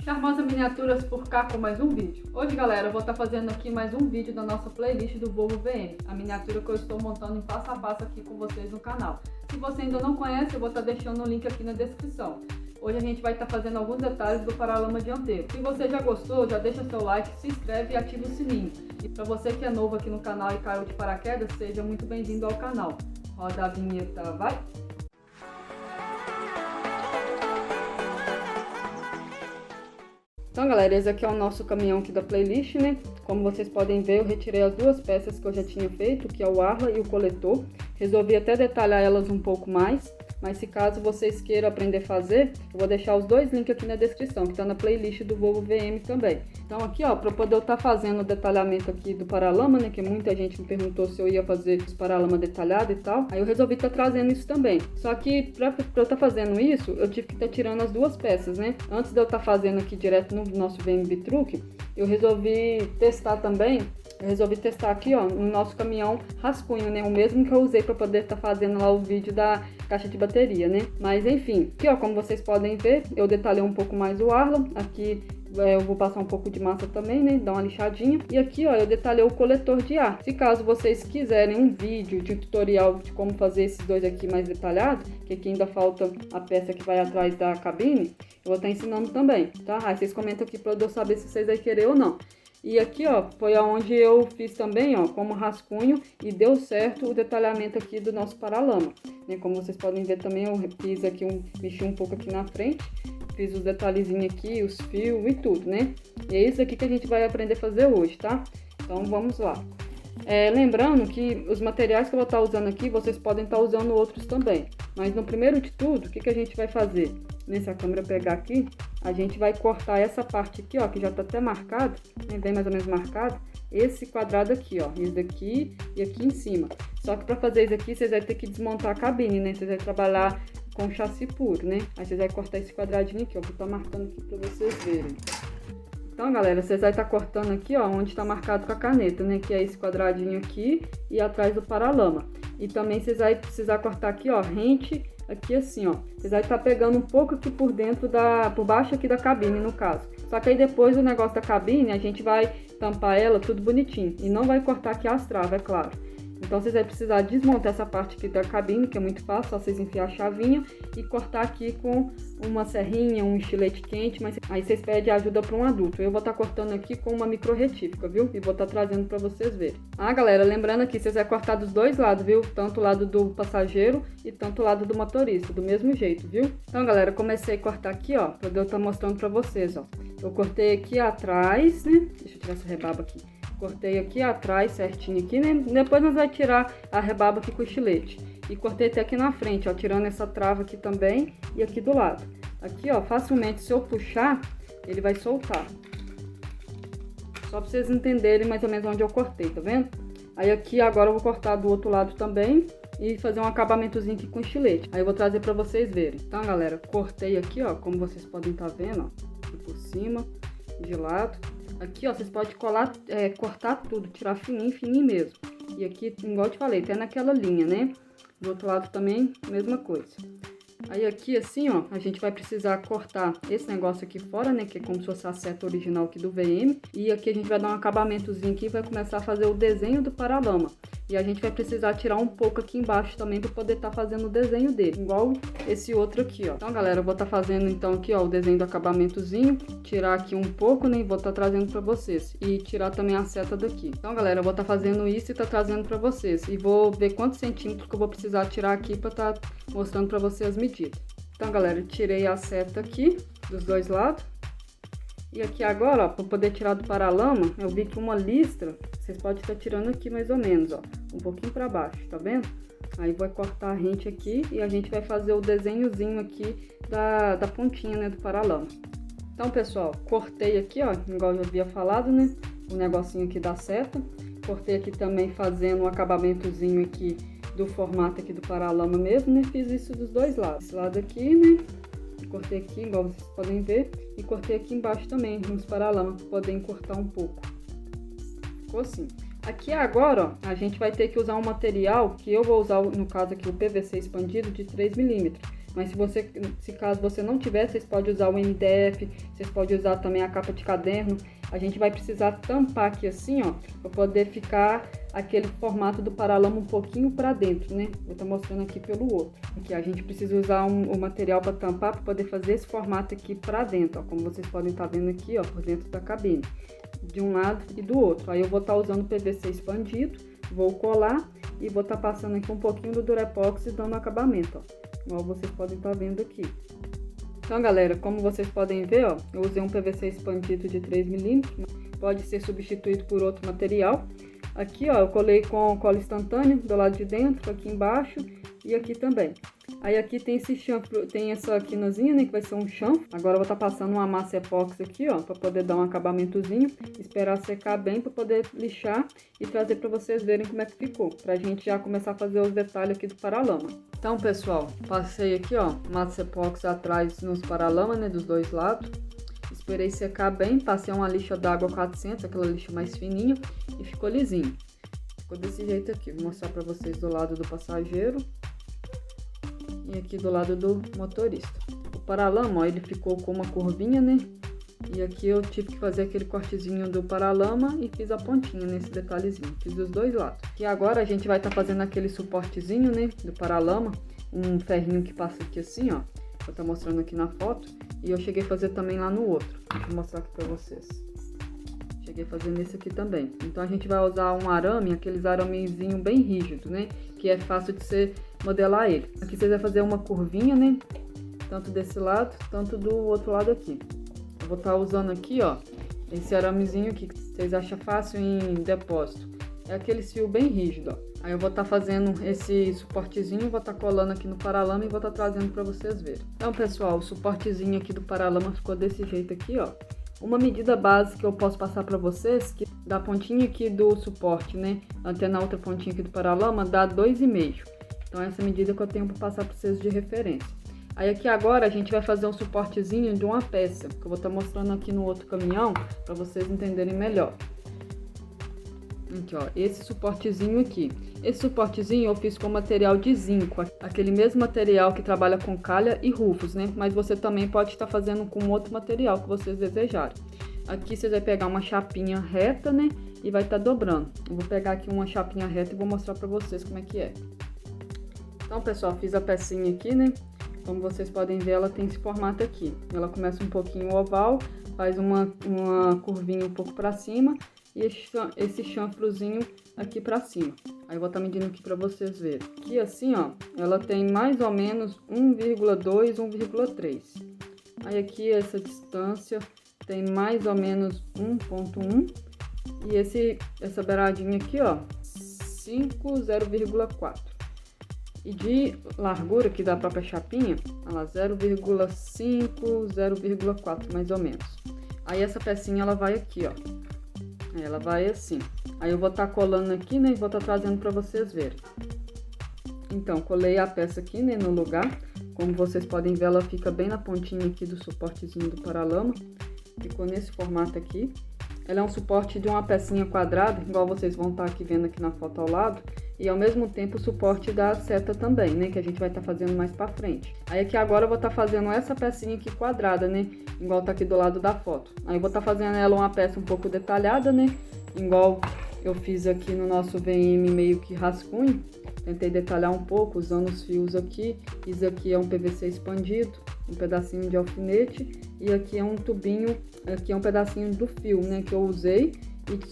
Charmosa Miniaturas por cá com mais um vídeo. Hoje, galera, eu vou estar fazendo aqui mais um vídeo da nossa playlist do Volvo VM, a miniatura que eu estou montando em passo a passo aqui com vocês no canal. Se você ainda não conhece, eu vou estar deixando o link aqui na descrição. Hoje a gente vai estar fazendo alguns detalhes do paralama dianteiro. Se você já gostou, já deixa seu like, se inscreve e ativa o sininho. E para você que é novo aqui no canal e caiu de paraquedas, seja muito bem-vindo ao canal. Roda a vinheta, vai! Então, galera, esse aqui é o nosso caminhão aqui da playlist, né? Como vocês podem ver, eu retirei as duas peças que eu já tinha feito, que é o arla e o coletor. Resolvi até detalhar elas um pouco mais, mas se caso vocês queiram aprender a fazer, eu vou deixar os dois links aqui na descrição, que tá na playlist do Volvo VM também. Então aqui, ó, para poder eu estar fazendo o detalhamento aqui do paralama, né, que muita gente me perguntou se eu ia fazer os paralama detalhado e tal, aí eu resolvi estar trazendo isso também. Só que para eu estar fazendo isso, eu tive que estar tirando as duas peças, né? Antes de eu estar fazendo aqui direto no nosso VMB Truck, eu resolvi testar também. Eu resolvi testar aqui, ó, no nosso caminhão rascunho, né? O mesmo que eu usei para poder estar fazendo lá o vídeo da caixa de bateria, né? Mas enfim, aqui, ó, como vocês podem ver, eu detalhei um pouco mais o arla. Aqui eu vou passar um pouco de massa também, né? Dar uma lixadinha. E aqui, ó, eu detalhei o coletor de ar. Se caso vocês quiserem um vídeo de tutorial de como fazer esses dois aqui mais detalhados, que aqui ainda falta a peça que vai atrás da cabine, eu vou estar ensinando também, tá? Aí vocês comentam aqui para eu saber se vocês vão querer ou não. E aqui, ó, foi aonde eu fiz também, ó, como rascunho e deu certo o detalhamento aqui do nosso paralama, né? Como vocês podem ver também, eu fiz aqui mexi um pouco aqui na frente, fiz os detalhezinhos aqui, os fios e tudo, né? E é isso aqui que a gente vai aprender a fazer hoje, tá? Então vamos lá. Lembrando que os materiais que eu vou estar usando aqui, vocês podem estar usando outros também. Mas no primeiro de tudo, o que a gente vai fazer? Se a câmera pegar aqui, a gente vai cortar essa parte aqui, ó, que já tá até marcado, né, bem mais ou menos marcado, esse quadrado aqui, ó, esse daqui e aqui em cima. Só que para fazer isso aqui, vocês vão ter que desmontar a cabine, né, vocês vão trabalhar com chassi puro, né, aí vocês vão cortar esse quadradinho aqui, ó, que eu tô marcando aqui para vocês verem. Então, galera, vocês vão estar cortando aqui, ó, onde tá marcado com a caneta, né, que é esse quadradinho aqui e atrás do paralama. E também vocês vão precisar cortar aqui, ó, rente aqui assim, ó. Vocês vão estar pegando um pouco aqui por dentro por baixo aqui da cabine, no caso. Só que aí depois o negócio da cabine, a gente vai tampar ela tudo bonitinho. E não vai cortar aqui as travas, é claro. Então vocês vão precisar desmontar essa parte aqui da cabine, que é muito fácil, só vocês enfiar a chavinha e cortar aqui com uma serrinha, um estilete quente, mas aí vocês pedem ajuda para um adulto. Eu vou estar cortando aqui com uma micro retífica, viu? E vou estar trazendo para vocês verem. Ah, galera, lembrando aqui, vocês vão cortar dos dois lados, viu? Tanto o lado do passageiro e tanto o lado do motorista, do mesmo jeito, viu? Então, galera, eu comecei a cortar aqui, ó, para eu estar mostrando para vocês, ó. Eu cortei aqui atrás, né? Deixa eu tirar essa rebaba aqui. Cortei aqui atrás certinho aqui, né? Depois nós vamos tirar a rebaba aqui com o estilete. E cortei até aqui na frente, ó, tirando essa trava aqui também e aqui do lado. Aqui, ó, facilmente, se eu puxar, ele vai soltar. Só pra vocês entenderem mais ou menos onde eu cortei, tá vendo? Aí aqui agora eu vou cortar do outro lado também e fazer um acabamentozinho aqui com estilete. Aí eu vou trazer pra vocês verem. Então, galera, cortei aqui, ó, como vocês podem estar vendo, ó, aqui por cima, de lado. Aqui, ó, vocês podem cortar tudo, tirar fininho, fininho mesmo. E aqui, igual eu te falei, até naquela linha, né? Do outro lado também, mesma coisa. Aí aqui, assim, ó, a gente vai precisar cortar esse negócio aqui fora, né? Que é como se fosse a seta original aqui do VM. E aqui a gente vai dar um acabamentozinho aqui e vai começar a fazer o desenho do paralama. E a gente vai precisar tirar um pouco aqui embaixo também para poder estar fazendo o desenho dele, igual esse outro aqui, ó. Então, galera, eu vou estar fazendo então aqui, ó, o desenho do acabamentozinho, tirar aqui um pouco, né, e vou estar trazendo para vocês. E tirar também a seta daqui. Então, galera, eu vou estar fazendo isso e tá trazendo para vocês. E vou ver quantos centímetros que eu vou precisar tirar aqui para estar mostrando para vocês as medidas. Então, galera, eu tirei a seta aqui dos dois lados. E aqui agora, ó, para poder tirar do paralama, eu vi que uma listra, vocês podem estar tirando aqui mais ou menos, ó, um pouquinho para baixo, tá vendo? Aí vai cortar a rente aqui e a gente vai fazer o desenhozinho aqui da pontinha, né, do paralama. Então, pessoal, cortei aqui, ó, igual eu havia falado, né, o negocinho aqui da seta. Cortei aqui também fazendo um acabamentozinho aqui do formato aqui do paralama mesmo, né, fiz isso dos dois lados. Esse lado aqui, né, cortei aqui, igual vocês podem ver, e cortei aqui embaixo também, nos paralamas, para poder encurtar um pouco. Ficou assim. Aqui agora, ó, a gente vai ter que usar um material que eu vou usar, no caso aqui, o PVC expandido de 3 mm. Mas se caso você não tiver, vocês podem usar o MDF, vocês podem usar também a capa de caderno. A gente vai precisar tampar aqui assim, ó, para poder ficar aquele formato do paralama um pouquinho para dentro, né? Vou estar mostrando aqui pelo outro. Aqui a gente precisa usar o material para tampar, para poder fazer esse formato aqui para dentro, ó, como vocês podem estar vendo aqui, ó, por dentro da cabine, de um lado e do outro. Aí eu vou estar usando PVC expandido, vou colar e vou estar passando aqui um pouquinho do Durepox e dando acabamento, ó, igual vocês podem estar vendo aqui. Então, galera, como vocês podem ver, ó, eu usei um PVC expandido de 3 mm, pode ser substituído por outro material. Aqui, ó, eu colei com cola instantânea do lado de dentro, aqui embaixo e aqui também. Aí aqui tem esse chanfro, tem essa quinazinha, né, que vai ser um chanfro. Agora eu vou estar passando uma massa epóxi aqui, ó, para poder dar um acabamentozinho, esperar secar bem para poder lixar e trazer para vocês verem como é que ficou, pra gente já começar a fazer os detalhes aqui do paralama. Então, pessoal, passei aqui, ó, massa epóxi atrás nos paralamas, né, dos dois lados. Esperei secar bem, passei uma lixa d'água 400, aquela lixa mais fininha, e ficou lisinho. Ficou desse jeito aqui. Vou mostrar para vocês do lado do passageiro e aqui do lado do motorista. O paralama, ó, ele ficou com uma curvinha, né? E aqui eu tive que fazer aquele cortezinho do paralama e fiz a pontinha nesse detalhezinho. Fiz dos dois lados. E agora a gente vai estar fazendo aquele suportezinho, né, do paralama. Um ferrinho que passa aqui assim, ó. Vou estar mostrando aqui na foto. E eu cheguei a fazer também lá no outro. Vou mostrar aqui pra vocês. Cheguei a fazer nesse aqui também. Então a gente vai usar um arame, aqueles aramezinho bem rígido, né? Que é fácil de você modelar ele. Aqui você vai fazer uma curvinha, né? Tanto desse lado, tanto do outro lado aqui. Eu vou estar usando aqui, ó, esse aramezinho aqui que vocês acham fácil em depósito. É aquele fio bem rígido, ó. Aí eu vou estar fazendo esse suportezinho, vou estar colando aqui no paralama e vou estar trazendo para vocês verem. Então, pessoal, o suportezinho aqui do paralama ficou desse jeito aqui, ó. Uma medida base que eu posso passar para vocês, que da pontinha aqui do suporte, né, até na outra pontinha aqui do paralama, dá 2,5. Então, essa medida que eu tenho para passar para vocês de referência. Aí aqui agora a gente vai fazer um suportezinho de uma peça, que eu vou estar mostrando aqui no outro caminhão, para vocês entenderem melhor. Aqui, ó, esse suportezinho aqui. Esse suportezinho eu fiz com material de zinco, aquele mesmo material que trabalha com calha e rufos, né? Mas você também pode estar fazendo com outro material que vocês desejarem. Aqui vocês vão pegar uma chapinha reta, né? E vai estar dobrando. Eu vou pegar aqui uma chapinha reta e vou mostrar pra vocês como é que é. Então, pessoal, fiz a pecinha aqui, né? Como vocês podem ver, ela tem esse formato aqui. Ela começa um pouquinho oval, faz uma curvinha um pouco pra cima. E esse chanfrozinho aqui pra cima. Aí eu vou estar medindo aqui pra vocês verem. Aqui assim, ó, ela tem mais ou menos 1,2, 1,3. Aí aqui essa distância tem mais ou menos 1,1. E essa beiradinha aqui, ó, 5, 0,4. E de largura aqui da própria chapinha, ela 0,5, 0,4 mais ou menos. Aí essa pecinha ela vai aqui, ó. Ela vai assim. Aí eu vou estar colando aqui, né? E vou estar trazendo para vocês verem. Então, colei a peça aqui, né? No lugar. Como vocês podem ver, ela fica bem na pontinha aqui do suportezinho do paralama. Ficou nesse formato aqui. Ela é um suporte de uma pecinha quadrada, igual vocês vão estar aqui vendo aqui na foto ao lado. E ao mesmo tempo o suporte da seta também, né? Que a gente vai estar fazendo mais pra frente. Aí aqui agora eu vou estar fazendo essa pecinha aqui quadrada, né? Igual tá aqui do lado da foto. Aí eu vou estar fazendo ela uma peça um pouco detalhada, né? Igual eu fiz aqui no nosso VM meio que rascunho. Tentei detalhar um pouco usando os fios aqui. Isso aqui é um PVC expandido, um pedacinho de alfinete. E aqui é um tubinho, aqui é um pedacinho do fio, né? Que eu usei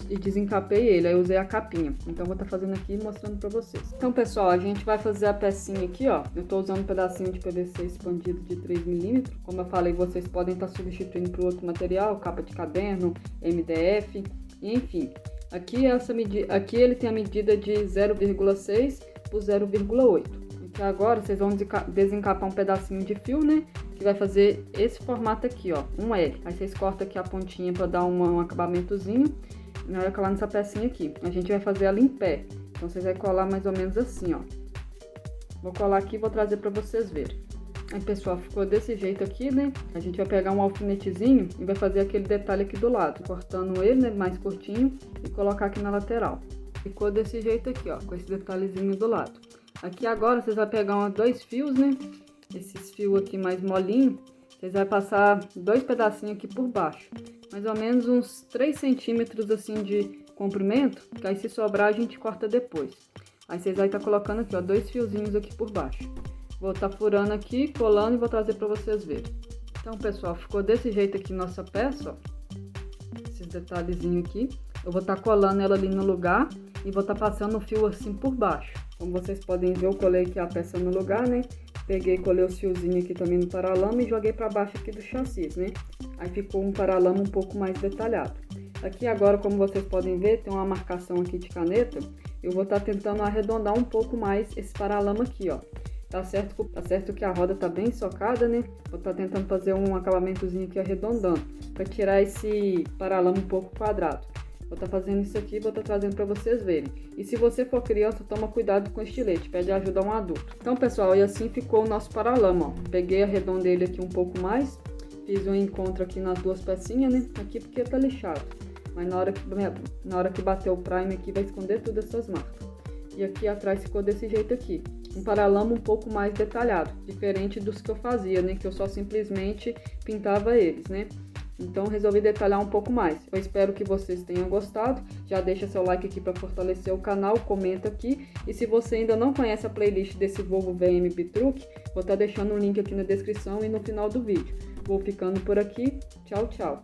e desencapei ele. Aí eu usei a capinha. Então eu vou estar fazendo aqui e mostrando pra vocês. Então, pessoal, a gente vai fazer a pecinha aqui, ó. Eu tô usando um pedacinho de PVC expandido de 3 mm. Como eu falei, vocês podem estar substituindo por outro material, capa de caderno, MDF, enfim. Aqui ele tem a medida de 0,6 por 0,8. Então agora vocês vão desencapar um pedacinho de fio, né? Que vai fazer esse formato aqui, ó, um L. Aí vocês cortam aqui a pontinha para dar um acabamentozinho. E na hora de colar nessa pecinha aqui, a gente vai fazer ela em pé. Então vocês vão colar mais ou menos assim, ó. Vou colar aqui e vou trazer para vocês verem. Aí, pessoal, ficou desse jeito aqui, né? A gente vai pegar um alfinetezinho e vai fazer aquele detalhe aqui do lado, cortando ele, né, mais curtinho e colocar aqui na lateral. Ficou desse jeito aqui, ó, com esse detalhezinho do lado. Aqui agora vocês vão pegar dois fios, né? esses fios aqui mais molinhos, vocês vão passar 2 pedacinhos aqui por baixo. Mais ou menos uns 3 centímetros assim de comprimento, que aí se sobrar a gente corta depois. Aí vocês vão estar colocando aqui, ó, 2 fiozinhos aqui por baixo. Vou estar furando aqui, colando e vou trazer para vocês verem. Então, pessoal, ficou desse jeito aqui nossa peça, ó. Esses detalhezinhos aqui. Eu vou estar colando ela ali no lugar e vou estar passando o fio assim por baixo. Como vocês podem ver, eu colei aqui a peça no lugar, né? Peguei e colei os fiozinhos aqui também no paralama e joguei para baixo aqui do chassi, né? Aí ficou um paralama um pouco mais detalhado. Aqui agora, como vocês podem ver, tem uma marcação aqui de caneta. Eu vou estar tentando arredondar um pouco mais esse paralama aqui, ó. Tá certo que a roda tá bem socada, né? Vou estar tentando fazer um acabamentozinho aqui arredondando, para tirar esse paralama um pouco quadrado. Vou estar fazendo isso aqui e vou estar trazendo para vocês verem. E se você for criança, toma cuidado com o estilete, pede ajuda a um adulto. Então, pessoal, e assim ficou o nosso paralama, ó. Peguei, arredondei ele aqui um pouco mais, fiz um encontro aqui nas duas pecinhas, né? Aqui porque tá lixado. Mas na hora que bater o prime aqui, vai esconder todas essas marcas. E aqui atrás ficou desse jeito aqui. Um paralama um pouco mais detalhado, diferente dos que eu fazia, né? Que eu só simplesmente pintava eles, né? Então resolvi detalhar um pouco mais. Eu espero que vocês tenham gostado. Já deixa seu like aqui para fortalecer o canal, comenta aqui. E se você ainda não conhece a playlist desse Volvo VM Bitruc, vou estar deixando o link aqui na descrição e no final do vídeo. Vou ficando por aqui. Tchau, tchau.